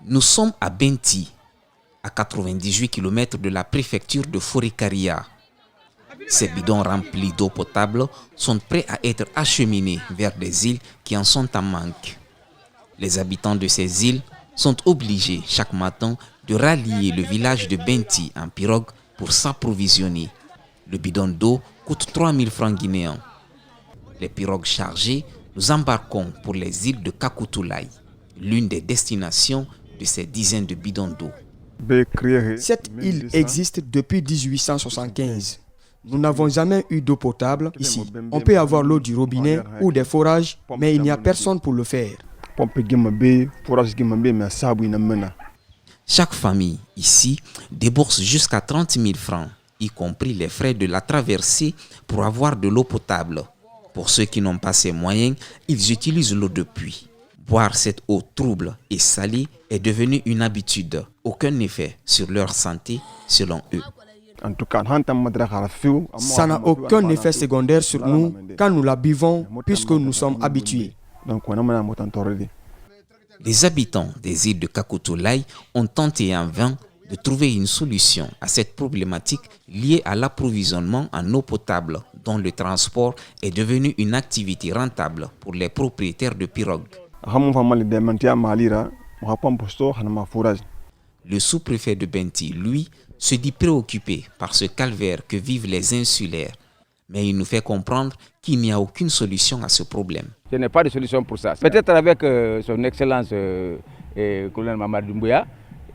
Nous sommes à Benti, à 98 km de la préfecture de Forikaria. Ces bidons remplis d'eau potable sont prêts à être acheminés vers des îles qui en sont en manque. Les habitants de ces îles sont obligés chaque matin de rallier le village de Benti en pirogue pour s'approvisionner. Le bidon d'eau coûte 3000 francs guinéens. Les pirogues chargées, nous embarquons pour les îles de Kakoutoulaye, l'une des destinations de ces dizaines de bidons d'eau. Cette île existe depuis 1875. Nous n'avons jamais eu d'eau potable ici. On peut avoir l'eau du robinet ou des forages, mais il n'y a personne pour le faire. Chaque famille ici débourse jusqu'à 30 000 francs, y compris les frais de la traversée pour avoir de l'eau potable. Pour ceux qui n'ont pas ces moyens, ils utilisent l'eau de pluie. Boire cette eau trouble et salée est devenu une habitude. Aucun effet sur leur santé selon eux. Ça n'a aucun effet secondaire sur nous quand nous la buvons puisque nous sommes habitués. Les habitants des îles de Kakoutoulaye ont tenté en vain de trouver une solution à cette problématique liée à l'approvisionnement en eau potable, dont le transport est devenu une activité rentable pour les propriétaires de pirogues. Le sous-préfet de Benti, lui, se dit préoccupé par ce calvaire que vivent les insulaires. Mais il nous fait comprendre qu'il n'y a aucune solution à ce problème. Je n'ai pas de solution pour ça. Peut-être avec son excellence colonel Mamadou Doumbouya,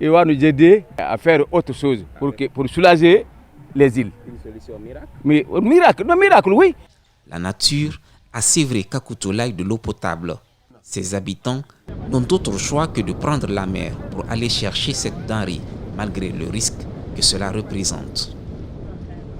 il va nous aider à faire autre chose pour soulager les îles. Une solution miracle? Mais miracle, oui. La nature a sévré Kakoutoulaye de l'eau potable. Ses habitants n'ont d'autre choix que de prendre la mer pour aller chercher cette denrée, malgré le risque que cela représente.